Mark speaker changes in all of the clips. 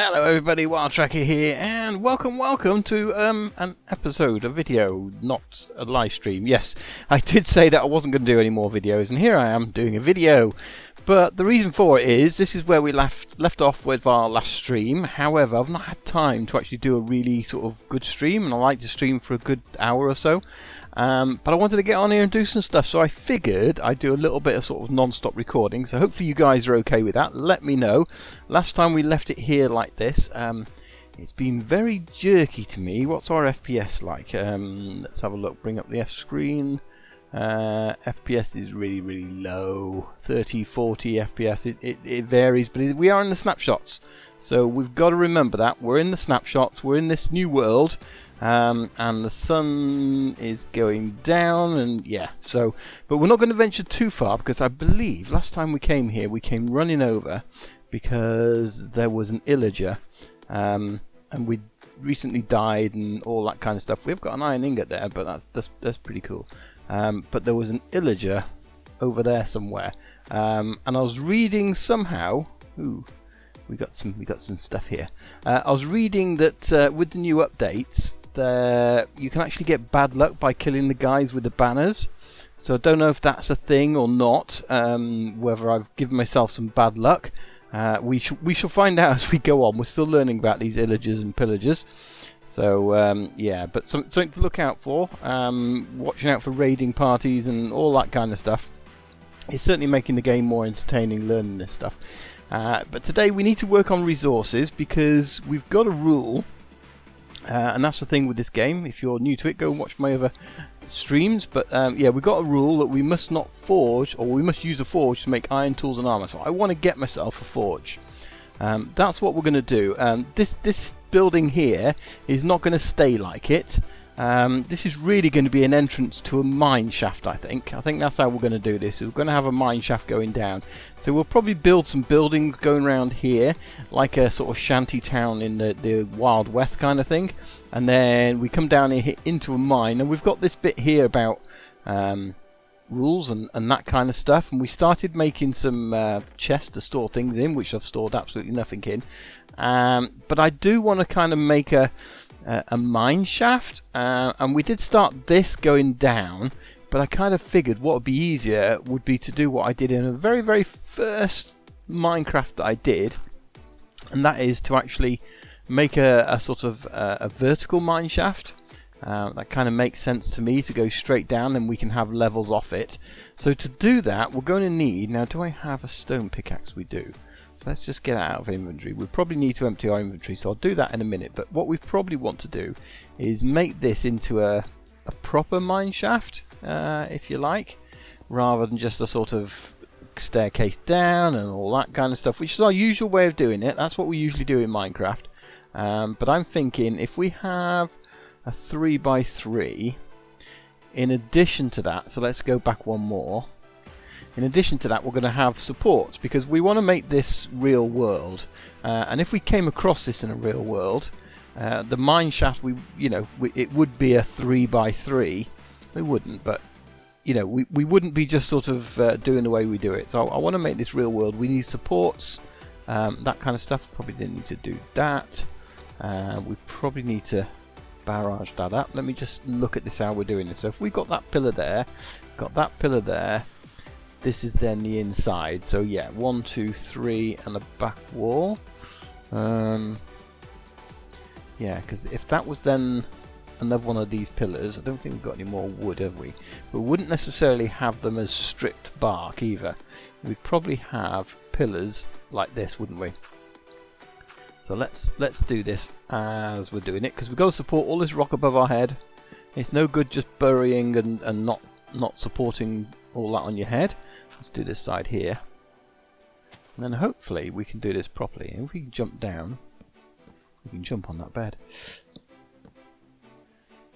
Speaker 1: Hello everybody, WildCraft here, and welcome to an episode, a video, not a live stream. Yes, I did say that I wasn't going to do any more videos, and here I am doing a video. But the reason for it is, this is where we left off with our last stream. However, I've not had time to actually do a really sort of good stream, and I like to stream for a good hour or so. But I wanted to get on here and do some stuff, so I figured I'd do a little bit of sort of non-stop recording. So hopefully you guys are okay with that. Let me know. Last time we left it here like this. It's been very jerky to me. What's our FPS like? Let's have a look. Bring up the F screen. FPS is really low. 30, 40 FPS. It varies, but we are in the snapshots. So we've got to remember that. We're in the snapshots. We're in this new world. And the sun is going down, and yeah, so, but we're not going to venture too far, because I believe last time we came here we came running over because there was an illager, and we recently died and all that kind of stuff. We've got an iron ingot there, but that's pretty cool. But there was an illager over there somewhere, and I was reading somehow, ooh, we got some stuff here. I was reading that with the new updates, you can actually get bad luck by killing the guys with the banners. So I don't know if that's a thing or not, whether I've given myself some bad luck. We shall find out as we go on. We're still learning about these illagers and pillagers. So yeah, but something to look out for. Watching out for raiding parties and all that kind of stuff. It's certainly making the game more entertaining, learning this stuff. But today we need to work on resources, because we've got a rule. And that's the thing with this game. If you're new to it, go and watch my other streams. But yeah, we've got a rule that we must not forge, or we must use a forge to make iron tools and armor. So I want to get myself a forge. That's what we're going to do. This building here is not going to stay like it. This is really going to be an entrance to a mine shaft, I think. I think that's how we're going to do this. We're going to have a mine shaft going down. So we'll probably build some buildings going around here, like a sort of shanty town in the Wild West kind of thing. And then we come down here into a mine, and we've got this bit here about rules and that kind of stuff. And we started making some chests to store things in, which I've stored absolutely nothing in. But I do want to kind of make a mine shaft, and we did start this going down, but I kind of figured what would be easier would be to do what I did in a very first Minecraft that I did, and that is to actually make a sort of a vertical mine shaft. That kind of makes sense to me, to go straight down, and we can have levels off it. So to do that, we're going to need, now do I have a stone pickaxe? We do. So let's just get out of inventory. We probably need to empty our inventory, so I'll do that in a minute. But what we probably want to do is make this into a proper mine shaft, if you like, rather than just a sort of staircase down and all that kind of stuff, which is our usual way of doing it. That's what we usually do in Minecraft. But I'm thinking if we have a 3x3, in addition to that, so let's go back one more. In addition to that, we're going to have supports, because we want to make this real world. And if we came across this in a real world, the mine shaft, it would be a 3x3. We wouldn't, but we wouldn't be just sort of doing the way we do it. So I want to make this real world. We need supports, that kind of stuff. Probably didn't need to do that. We probably need to barrage that up. Let me just look at this, how we're doing this. So if we got that pillar there, got that pillar there. This is then the inside, so yeah, 1, 2, 3, and a back wall. Yeah, because if that was then another one of these pillars, I don't think we've got any more wood, have we? We wouldn't necessarily have them as stripped bark either. We'd probably have pillars like this, wouldn't we? So let's do this as we're doing it, because we've got to support all this rock above our head. It's no good just burying and not supporting all that on your head. Let's do this side here, and then hopefully we can do this properly. And if we can jump down, we can jump on that bed,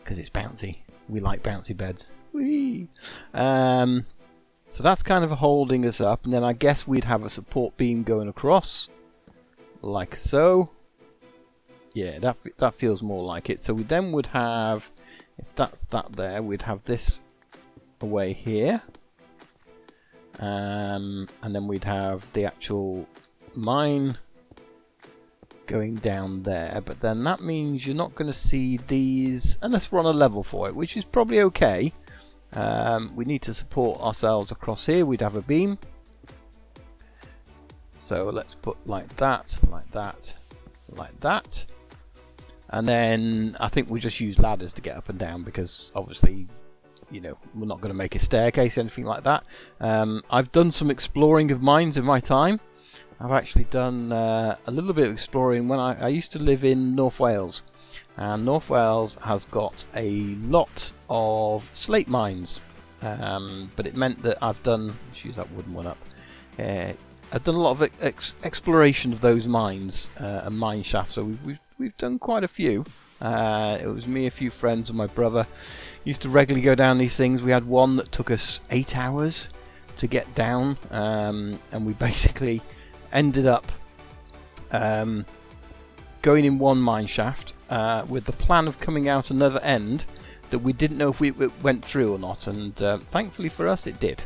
Speaker 1: because it's bouncy. We like bouncy beds. Whee! So that's kind of holding us up, and then I guess we'd have a support beam going across, like so. Yeah, that feels more like it. So we then would have, if that's that there, we'd have this away here. And then we'd have the actual mine going down there, but then that means you're not going to see these unless we're on a level for it, which is probably okay. We need to support ourselves across here. We'd have a beam, so let's put like that, like that, like that, and then I think we just use ladders to get up and down, because obviously, you know, we're not going to make a staircase, anything like that. I've done some exploring of mines in my time. I've actually done a little bit of exploring when I used to live in North Wales, and North Wales has got a lot of slate mines, but it meant that I've done, let's use that wooden one up, I've done a lot of exploration of those mines and mine shafts, so we've done quite a few. It was me, a few friends, and my brother used to regularly go down these things. We had one that took us 8 hours to get down, and we basically ended up going in one mine shaft with the plan of coming out another end that we didn't know if we went through or not, and thankfully for us it did.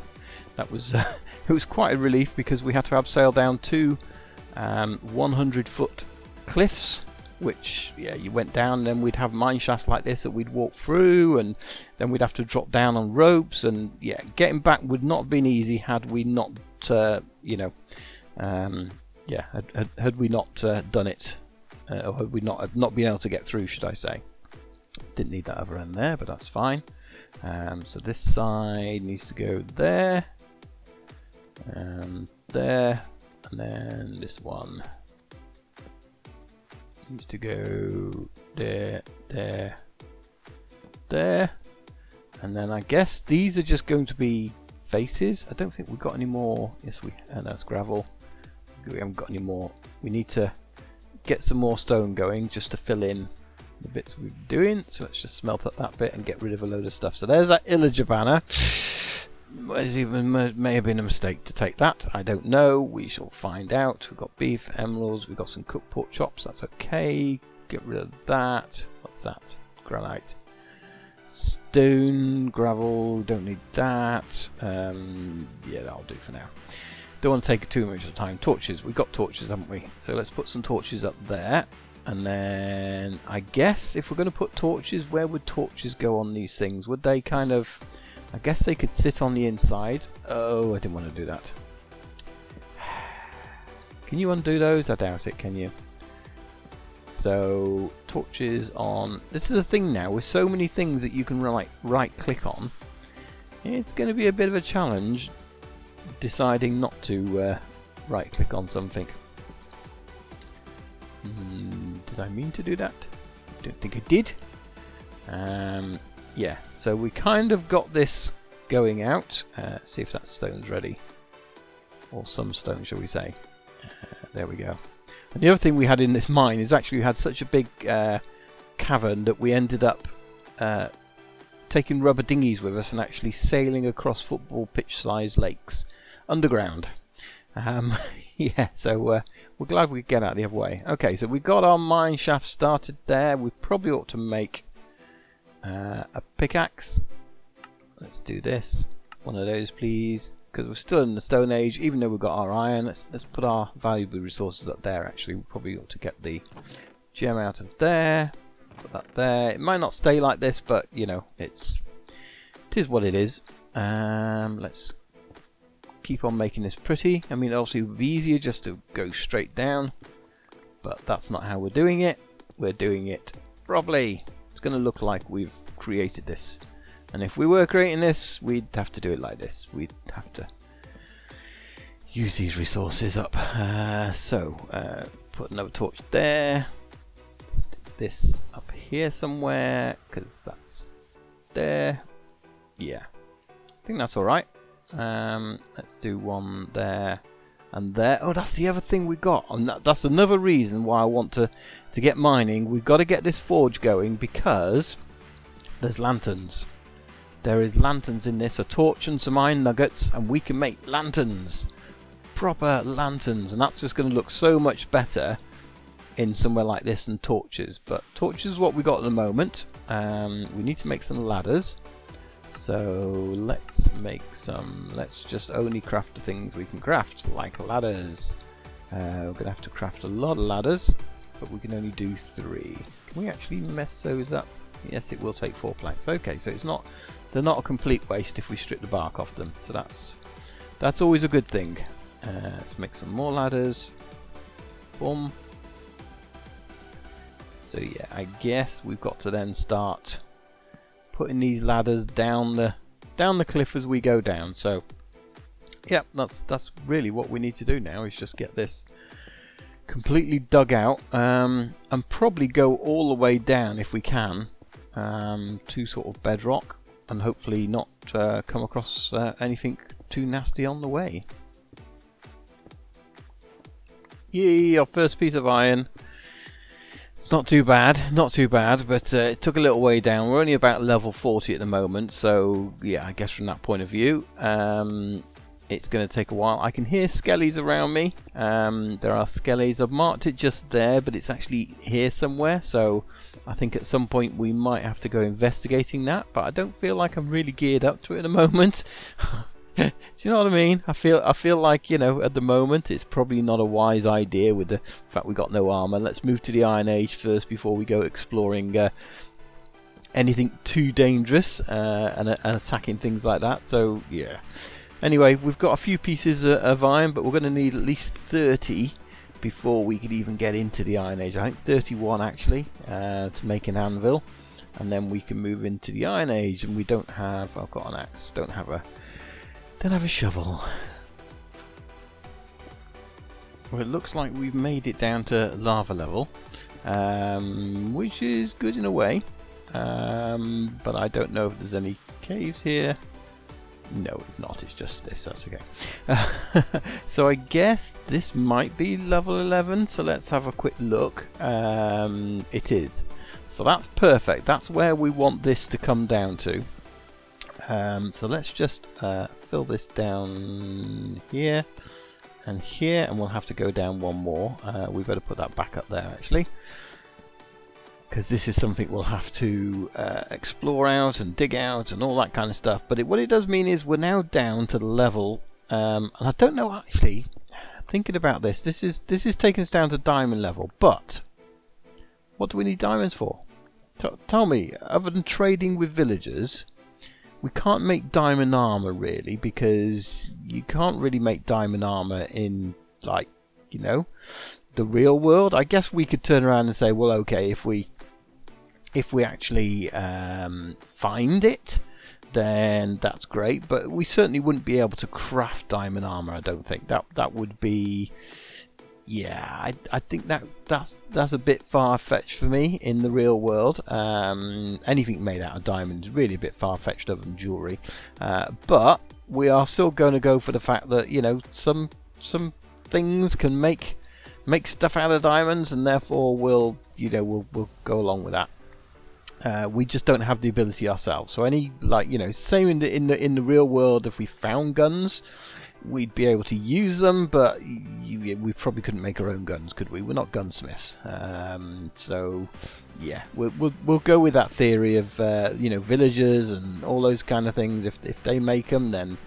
Speaker 1: That was it was quite a relief, because we had to abseil down 2 100-foot cliffs, which, yeah, you went down, and then we'd have mine shafts like this that we'd walk through, and then we'd have to drop down on ropes, and yeah, getting back would not have been easy had we not you know, yeah, had we not done it, or had we not been able to get through, should I say. Didn't need that other end there, but that's fine. So this side needs to go there, there, and then this one needs to go there, there, there, and then I guess these are just going to be faces. I don't think we've got any more. Yes, no, it's gravel. We haven't got any more. We need to get some more stone going just to fill in the bits we're doing. So let's just smelt up that bit and get rid of a load of stuff. So there's that illager banner. May have been a mistake to take that. I don't know. We shall find out. We've got beef, emeralds. We've got some cooked pork chops. That's okay. Get rid of that. What's that? Granite. Stone, gravel. Don't need that. Yeah, that'll do for now. Don't want to take too much of the time. Torches. We've got torches, haven't we? So let's put some torches up there. And then I guess if we're going to put torches, where would torches go on these things? Would they kind of... I guess they could sit on the inside. Oh, I didn't want to do that. Can you undo those? I doubt it, can you? So, torches on... This is a thing now, with so many things that you can right click on. It's going to be a bit of a challenge deciding not to right click on something. Did I mean to do that? Don't think I did. Yeah, so we kind of got this going out. See if that stone's ready. Or some stone, shall we say. There we go. And the other thing we had in this mine is actually we had such a big cavern that we ended up taking rubber dinghies with us and actually sailing across football pitch-sized lakes underground. Yeah, so we're glad we could get out the other way. Okay, so we got our mine shaft started there. We probably ought to make a pickaxe. Let's do this. One of those, please, because we're still in the Stone Age. Even though we've got our iron, let's put our valuable resources up there. Actually, we probably ought to get the gem out of there. Put that there. It might not stay like this, but you know, it is what it is. Let's keep on making this pretty. I mean, obviously it would be easier just to go straight down, but that's not how we're doing it. We're doing it properly. It's going to look like we've created this, and if we were creating this, we'd have to do it like this. We'd have to use these resources up. So put another torch there. Stick this up here somewhere, because that's there. Yeah, I think that's alright. Let's do one there and there. Oh, that's the other thing we got, and that's another reason why I want to get mining. We've got to get this forge going, because there's lanterns. There is lanterns in this, a torch and some iron nuggets, and we can make lanterns. Proper lanterns, and that's just going to look so much better in somewhere like this than torches. But torches is what we got at the moment. We need to make some ladders. So let's make some. Let's just only craft the things we can craft, like ladders. We're going to have to craft a lot of ladders. but we can only do 3. Can we actually mess those up? Yes, it will take 4 planks. Okay, so they're not a complete waste if we strip the bark off them. So that's always a good thing. Let's make some more ladders. Boom. So yeah, I guess we've got to then start putting these ladders down the cliff as we go down. So yeah, that's really what we need to do now, is just get this completely dug out, and probably go all the way down if we can, to sort of bedrock, and hopefully not come across anything too nasty on the way. Yay, our first piece of iron. It's not too bad, but it took a little way down. We're only about level 40 at the moment, so yeah, I guess from that point of view, it's going to take a while. I can hear skellies around me. There are skellies. I've marked it just there, but it's actually here somewhere, so I think at some point we might have to go investigating that, but I don't feel like I'm really geared up to it at the moment. Do you know what I mean? I feel like, you know, at the moment it's probably not a wise idea with the fact we got no armor. Let's move to the Iron Age first before we go exploring anything too dangerous and attacking things like that. So yeah. Anyway, we've got a few pieces of iron, but we're going to need at least 30 before we could even get into the Iron Age. I think 31 actually, to make an anvil, and then we can move into the Iron Age. And we don't have. I've got an axe. Don't have a shovel. Well, it looks like we've made it down to lava level, which is good in a way, but I don't know if there's any caves here. No, it's not. It's just this. That's okay. So I guess this might be level 11. So let's have a quick look. It is. So that's perfect. That's where we want this to come down to. So let's just fill this down here and here, and we'll have to go down one more. We better put that back up there actually, because this is something we'll have to explore out and dig out and all that kind of stuff. But what it does mean is we're now down to the level, and I don't know actually. Thinking about this, this is taking us down to diamond level. But what do we need diamonds for? Tell me, other than trading with villagers. We can't make diamond armor really, because you can't really make diamond armor in, like, you know, the real world. I guess we could turn around and say, well, okay, if we actually find it, then that's great. But we certainly wouldn't be able to craft diamond armor. I don't think that would be. Yeah, I think that's a bit far-fetched for me in the real world. Anything made out of diamond is really a bit far-fetched other than jewelry. But we are still going to go for the fact that, you know, some things can make stuff out of diamonds, and therefore we'll go along with that. We just don't have the ability ourselves. So any, like, you know, same in the real world, if we found guns, we'd be able to use them, but we probably couldn't make our own guns, could we? We're not gunsmiths. So yeah, we'll go with that theory of you know, villagers and all those kind of things. If they make them, then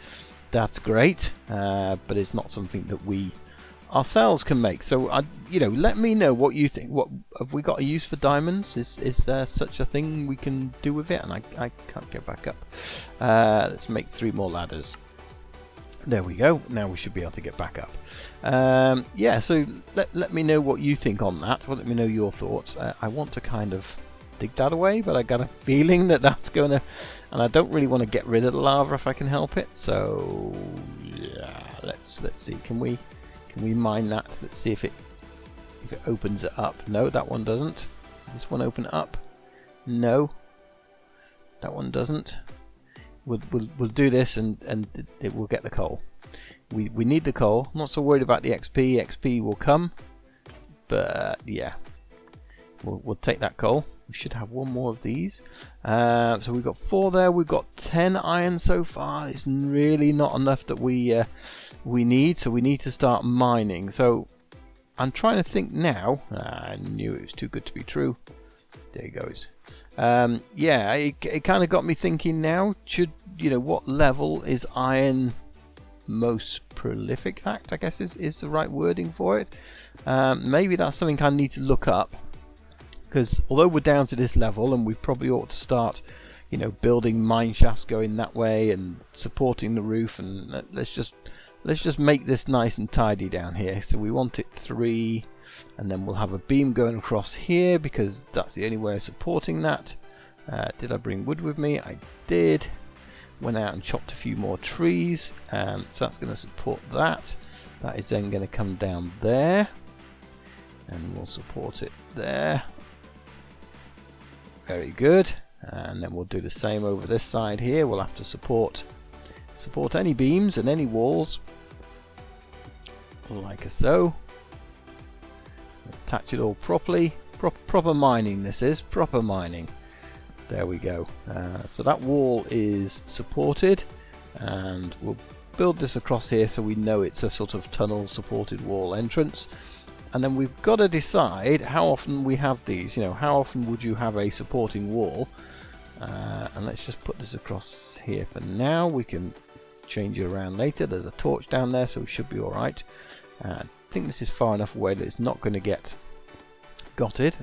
Speaker 1: that's great. But it's not something that we ourselves can make. So you know, let me know what you think. What have we got a use for diamonds? Is there such a thing we can do with it? And I can't get back up. Let's make 3 more ladders. There we go. Now we should be able to get back up. Yeah, so let me know what you think on that. Let me know your thoughts. I want to kind of dig that away, but I got a feeling that that's going to... And I don't really want to get rid of the lava if I can help it. So, yeah, let's see. Can we mine that? Let's see if it opens it up. No, that one doesn't. Does this one open it up? No. That one doesn't. We'll do this and it will get the coal. We need the coal. I'm not so worried about the XP. XP will come, but yeah, we'll take that coal. We should have one more of these. So we've got 4 there. We've got 10 iron so far. It's really not enough that we need. So we need to start mining. So I'm trying to think now. I knew it was too good to be true. There he goes. Yeah, it kind of got me thinking now. Should, you know, what level is iron most prolific act, I guess is the right wording for it. Maybe that's something I need to look up, because although we're down to this level and we probably ought to start, you know, building mine shafts going that way and supporting the roof, and let's just make this nice and tidy down here. So we want it 3, and then we'll have a beam going across here because that's the only way of supporting that. Did I bring wood with me? I did. Went out and chopped a few more trees, so that's going to support that. That is then going to come down there, and we'll support it there. Very good. And then we'll do the same over this side here. We'll have to support any beams and any walls, like so. Attach it all properly. Proper mining. This is proper mining. There we go. So that wall is supported, and we'll build this across here so we know it's a sort of tunnel supported wall entrance. And then we've got to decide how often we have these. You know, how often would you have a supporting wall? And let's just put this across here for now. We can change it around later. There's a torch down there, so we should be all right. I think this is far enough away that it's not going to get gutted.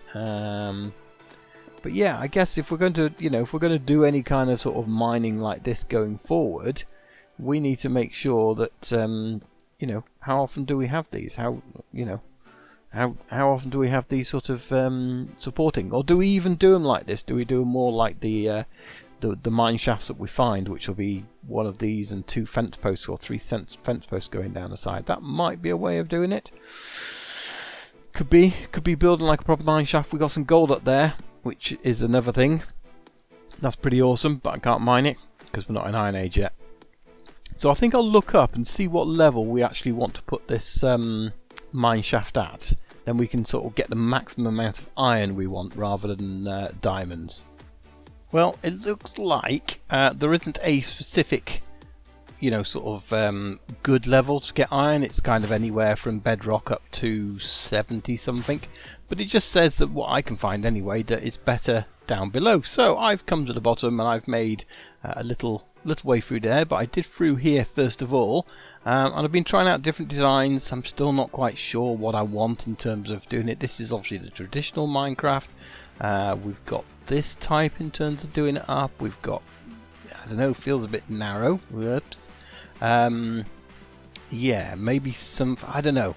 Speaker 1: But yeah, I guess if we're going to, you know, if we're going to do any kind of sort of mining like this going forward, we need to make sure that, you know, how often do we have these? How, you know, how often do we have these sort of supporting, or do we even do them like this? Do we do them more like the mine shafts that we find, which will be one of these and 2 fence posts or 3 fence posts going down the side? That might be a way of doing it. Could be building like a proper mine shaft. We got some gold up there, which is another thing. That's pretty awesome, but I can't mine it because we're not in Iron Age yet. So I think I'll look up and see what level we actually want to put this mine shaft at. Then we can sort of get the maximum amount of iron we want rather than diamonds. Well, it looks like there isn't a specific, you know, sort of good level to get iron. It's kind of anywhere from bedrock up to 70 something, but it just says that what I can find anyway, that it's better down below. So I've come to the bottom and I've made a little way through there, but I did through here first of all, and I've been trying out different designs. I'm still not quite sure what I want in terms of doing it. This is obviously the traditional Minecraft. We've got this type in terms of doing it up. We've got, I don't know, feels a bit narrow. Whoops. Yeah, maybe some, I don't know.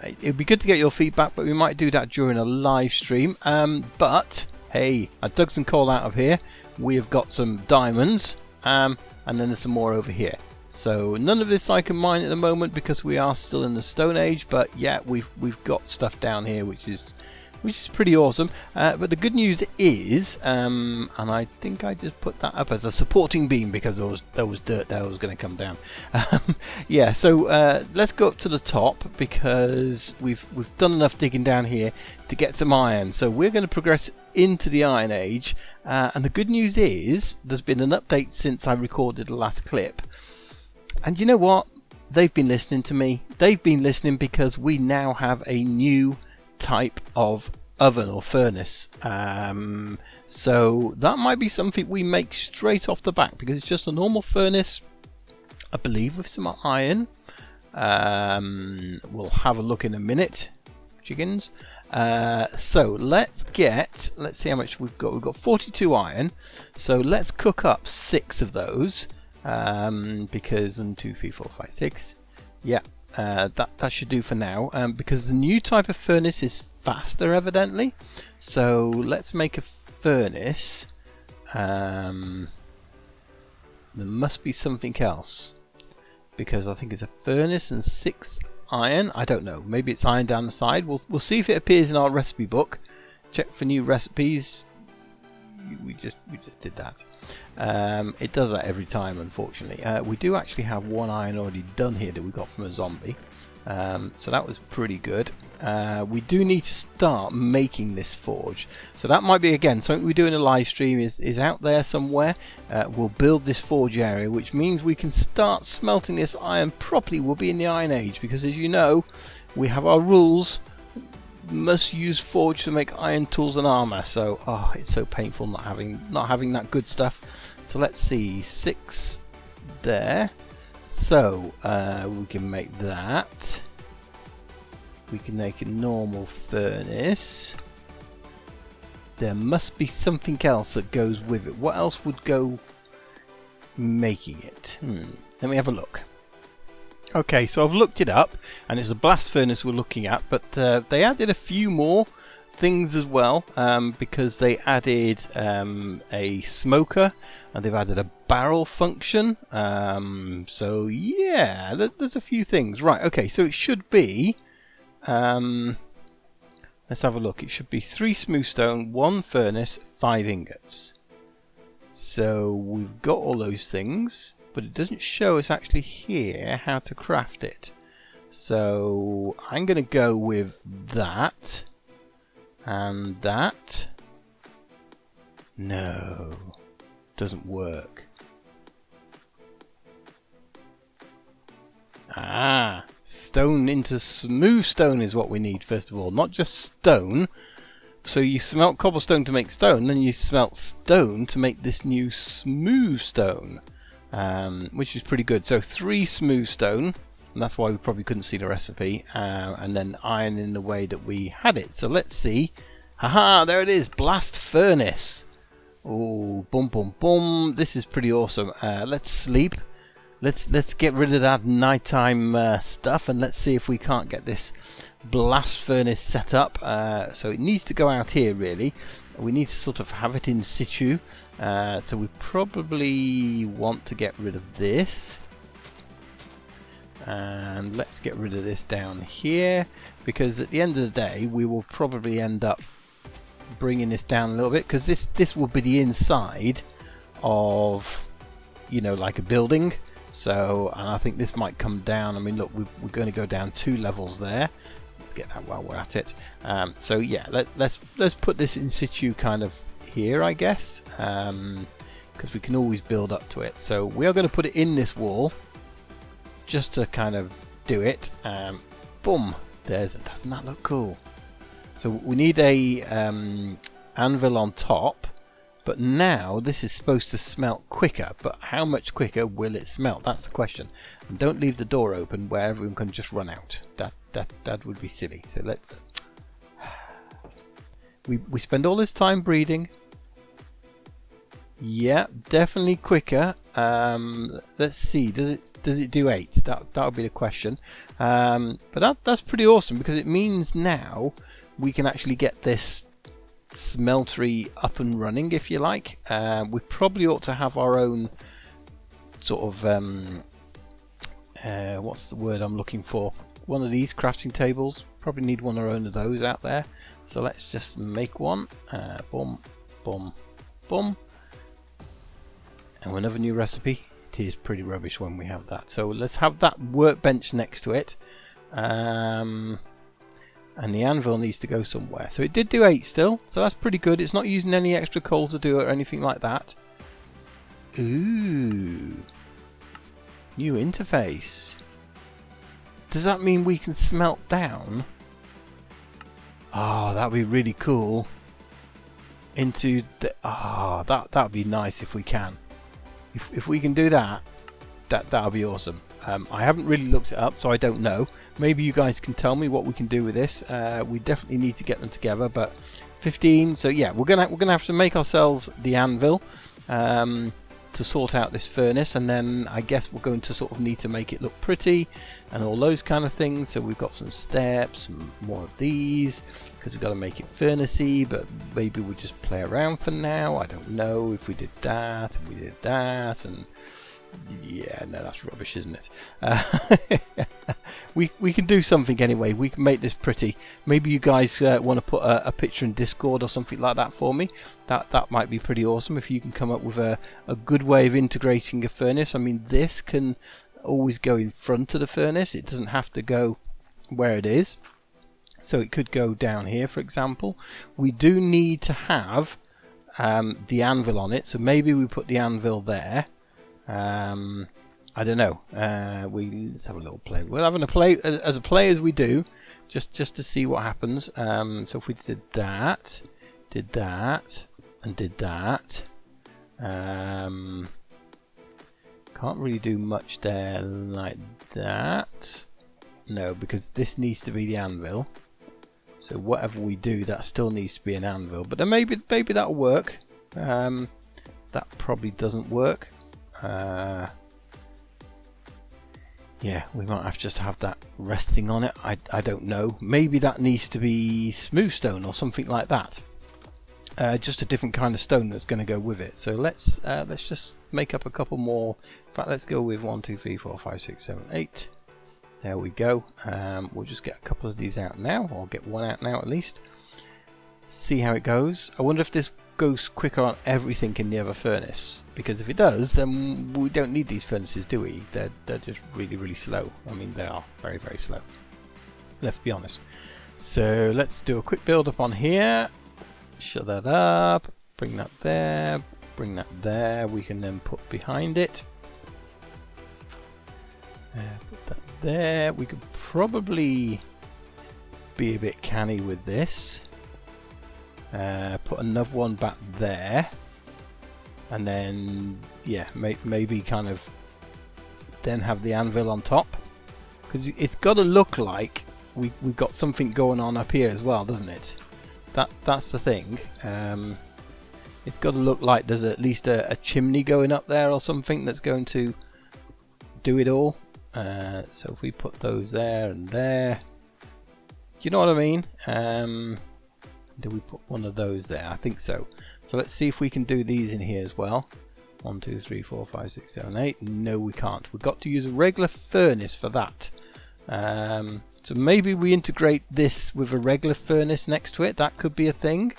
Speaker 1: It'd be good to get your feedback, but we might do that during a live stream. But hey, I dug some coal out of here. We have got some diamonds, and then there's some more over here. So none of this I can mine at the moment because we are still in the Stone Age. But yeah, we've got stuff down here which is pretty awesome. But the good news is, and I think I just put that up as a supporting beam because there was dirt there that was going to come down. Yeah, so let's go up to the top because we've done enough digging down here to get some iron. So we're going to progress into the Iron Age. And the good news is there's been an update since I recorded the last clip. And you know what? They've been listening to me. They've been listening because we now have a new type of oven or furnace, so that might be something we make straight off the back because it's just a normal furnace, I believe, with some iron. We'll have a look in a minute, chickens. So let's see how much we've got. We've got 42 iron, so let's cook up 6 of those, because 1, 2, 3, 4, 5, 6. Yeah. That should do for now, because the new type of furnace is faster evidently. So let's make a furnace. There must be something else, because I think it's a furnace and 6 iron. I don't know, maybe it's iron down the side. We'll see if it appears in our recipe book. Check for new recipes. We just did that. It does that every time, unfortunately. We do actually have 1 iron already done here that we got from a zombie, so that was pretty good. We do need to start making this forge, so that might be again something we do in a live stream. Is out there somewhere. We'll build this forge area, which means we can start smelting this iron properly. We'll be in the Iron Age because, as you know, we have our rules. Must use forge to make iron tools and armor. So it's so painful not having that good stuff. So let's see, 6 there. So we can make that. We can make a normal furnace. There must be something else that goes with it. What else would go making it? Let me have a look. Okay, so I've looked it up, and it's a blast furnace we're looking at, but they added a few more things as well, because they added a smoker, and they've added a barrel function. So yeah, there's a few things. Right, okay, so it should be, let's have a look. It should be 3 smooth stone, 1 furnace, 5 ingots. So we've got all those things, but it doesn't show us actually here how to craft it. So I'm going to go with that and that. No, doesn't work. Ah, stone into smooth stone is what we need first of all, not just stone. So you smelt cobblestone to make stone, then you smelt stone to make this new smooth stone, which is pretty good. So 3 smooth stone, and that's why we probably couldn't see the recipe, and then iron in the way that we had it. So let's see. Haha, there it is, blast furnace. Oh, boom, boom, boom. This is pretty awesome. Let's sleep. Let's get rid of that nighttime stuff, and let's see if we can't get this blast furnace set up. So it needs to go out here really. We need to sort of have it in situ. So we probably want to get rid of this. And let's get rid of this down here, because at the end of the day we will probably end up bringing this down a little bit, because this will be the inside of, you know, like a building. So, and I think this might come down. I mean, look, we're going to go down 2 levels there. Let's get that while we're at it. So yeah, let's put this in situ kind of here, I guess, because we can always build up to it. So we are going to put it in this wall just to kind of do it. Boom! Doesn't that look cool? So we need a anvil on top. But now this is supposed to smelt quicker, but how much quicker will it smelt? That's the question. And don't leave the door open where everyone can just run out. That would be silly. So let's. We spend all this time breeding. Yeah, definitely quicker. Let's see. Does it do 8? That would be the question. But that's pretty awesome, because it means now we can actually get this smeltery up and running, if you like. We probably ought to have our own sort of what's the word I'm looking for? One of these crafting tables. Probably need one or own of those out there. So let's just make one. Boom, boom, boom. And another new recipe. It is pretty rubbish when we have that. So let's have that workbench next to it. And the anvil needs to go somewhere. So it did do 8 still, so that's pretty good. It's not using any extra coal to do it or anything like that. Ooh. New interface. Does that mean we can smelt down? Oh, that'd be really cool. Into the... Oh, that'd be nice if we can. If we can do that, that'll be awesome. I haven't really looked it up, so I don't know. Maybe you guys can tell me what we can do with this. We definitely need to get them together, but 15. So yeah, we're gonna have to make ourselves the anvil to sort out this furnace, and then I guess we're going to sort of need to make it look pretty and all those kind of things. So we've got some steps, some more of these, because we've got to make it furnacey. But maybe we'll just play around for now. I don't know if we did that and we did that and. Yeah, no, that's rubbish, isn't it? We can do something anyway. We can make this pretty. Maybe you guys want to put a picture in Discord or something like that for me. That might be pretty awesome if you can come up with a good way of integrating a furnace. I mean, this can always go in front of the furnace. It doesn't have to go where it is. So it could go down here, for example. We do need to have the anvil on it, so maybe we put the anvil there. I don't know. Let's have a little play. We're having a play as we do, just to see what happens. So if we did that, and did that, because Can't really do much there like that. No, because this needs to be the anvil. So whatever we do, that still needs to be an anvil. But then maybe that'll work. That probably doesn't work. Yeah, we might have just have that resting on it. I don't know. Maybe that needs to be smooth stone or something like that. Just a different kind of stone that's going to go with it. So let's just make up a couple more. In fact, let's go with 1, 2, 3, 4, 5, 6, 7, 8. There we go. We'll just get a couple of these out now, or get one out now at least. See how it goes. I wonder if this goes quicker on everything in the other furnace, because if it does, then we don't need these furnaces, do we? They're just really slow. I mean, they are very slow. Let's be honest. So let's do a quick build up on here. Shut that up. Bring that there. Bring that there. We can then put behind it. Put that there. We could probably be a bit canny with this. Put another one back there, and then yeah, maybe kind of then have the anvil on top, because it's got to look like we've got something going on up here as well, doesn't it? That's the thing. It's got to look like there's at least a chimney going up there or something that's going to do it all. So if we put those there and there, do you know what I mean? Do we put one of those there? I think so. So let's see if we can do these in here as well. 1, 2, 3, 4, 5, 6, 7, 8. No, we can't. We've got to use a regular furnace for that. So maybe we integrate this with a regular furnace next to it. That could be a thing.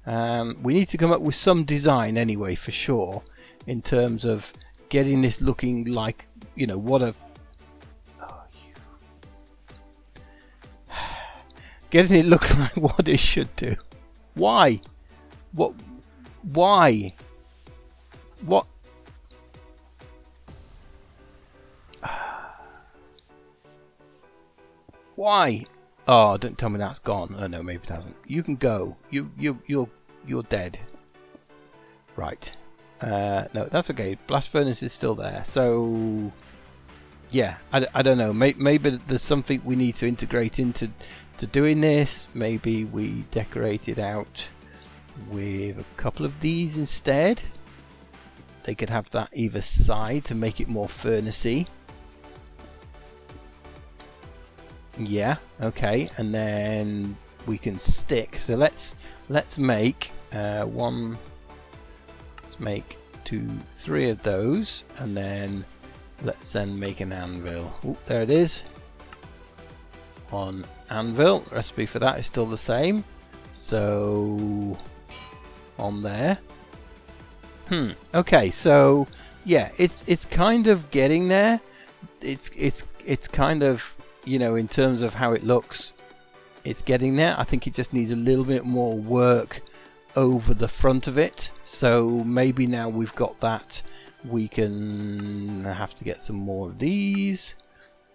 Speaker 1: We need to come up with some design anyway, for sure, in terms of getting this looking like, you know, what a... Getting it look like what it should do. Why? What? Why? What? Why? Oh, don't tell me that's gone. Oh no, maybe it hasn't. You can go. You're dead. Right. No, that's okay. Blast furnace is still there. So yeah, I don't know. Maybe there's something we need to integrate into doing this. Maybe we decorate it out with a couple of these instead. They could have that either side to make it more furnacey. Yeah, okay, and then we can stick. So let's make one. Let's make 2, 3 of those, and then let's then make an anvil. Oh, there it is. On anvil, the recipe for that is still the same. So on there. Okay, so yeah, it's kind of getting there. It's kind of, you know, in terms of how it looks, it's getting there. I think it just needs a little bit more work over the front of it. So maybe now we've got that, we can have to get some more of these.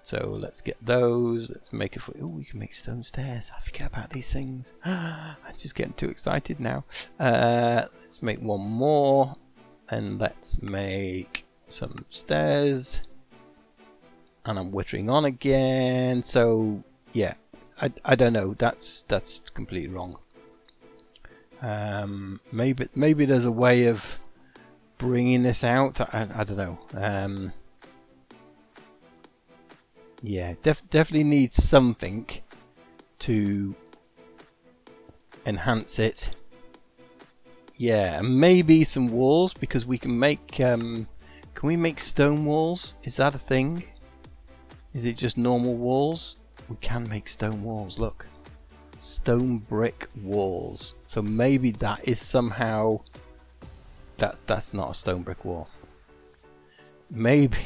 Speaker 1: So let's get those. Let's make oh, we can make stone stairs. I forget about these things. I'm just getting too excited now. Let's make one more, and let's make some stairs. And I'm wittering on again. So yeah, I don't know. That's completely wrong. Maybe there's a way of bringing this out. I don't know. Yeah, definitely needs something to enhance it. Yeah, maybe some walls, because we can make. Can we make stone walls? Is that a thing? Is it just normal walls? We can make stone walls. Look, stone brick walls. So maybe that is somehow. That's not a stone brick wall. Maybe.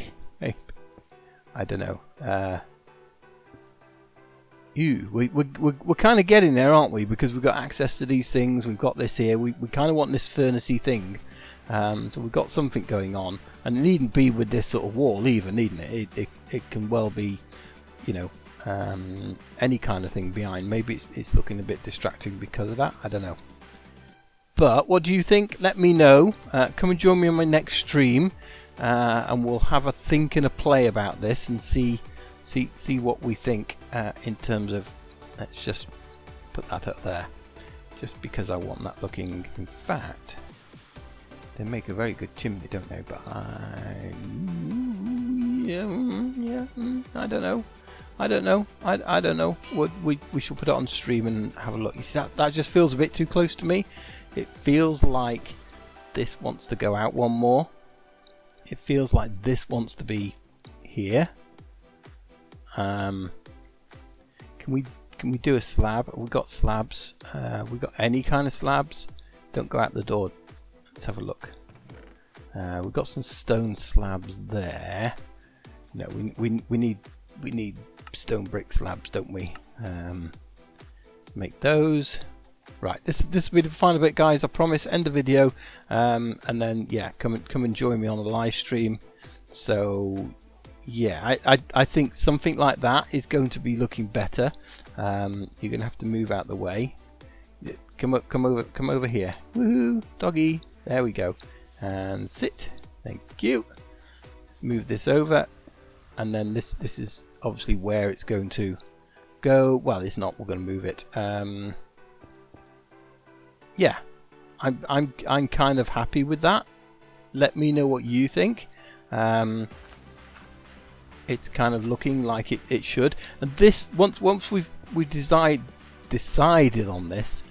Speaker 1: I don't know. We're kind of getting there, aren't we? Because we've got access to these things. We've got this here. We kind of want this furnacey thing. So we've got something going on, and it needn't be with this sort of wall either, needn't it? It can well be, you know, any kind of thing behind. Maybe it's looking a bit distracting because of that. I don't know. But what do you think? Let me know. Come and join me on my next stream. and we'll have a think and a play about this and see what we think in terms of. Let's just put that up there, just because I want that looking. In fact, they make a very good chimney, don't they? But I don't know. I don't know. We should put it on stream and have a look. You see, that just feels a bit too close to me. It feels like this wants to go out one more. It feels like this wants to be here. Can we do a slab? We've got slabs. We've got any kind of slabs. Don't go out the door. Let's have a look. We've got some stone slabs there. No, we need stone brick slabs, don't we? Let's make those. Right, this will be the final bit, guys. I promise. End the video, and then yeah, come and join me on the live stream. So yeah, I think something like that is going to be looking better. You're gonna have to move out the way. Come over here. Woohoo, doggy. There we go. And sit. Thank you. Let's move this over, and then this is obviously where it's going to go. Well, it's not. We're going to move it. Yeah, I'm kind of happy with that. Let me know what you think. It's kind of looking like it should. And this once we decided on this,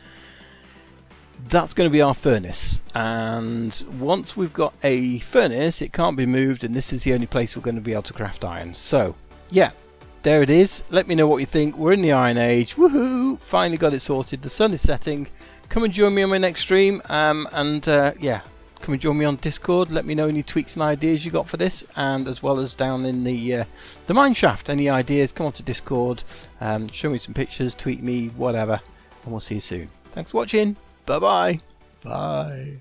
Speaker 1: that's going to be our furnace. And once we've got a furnace, it can't be moved, and this is the only place we're going to be able to craft iron. So yeah, there it is. Let me know what you think. We're in the Iron Age. Woohoo! Finally got it sorted. The sun is setting. Come and join me on my next stream, yeah, come and join me on Discord. Let me know any tweaks and ideas you got for this, and as well as down in the mine shaft, any ideas, come on to Discord, show me some pictures, tweet me, whatever, and we'll see you soon. Thanks for watching. Bye-bye. Bye.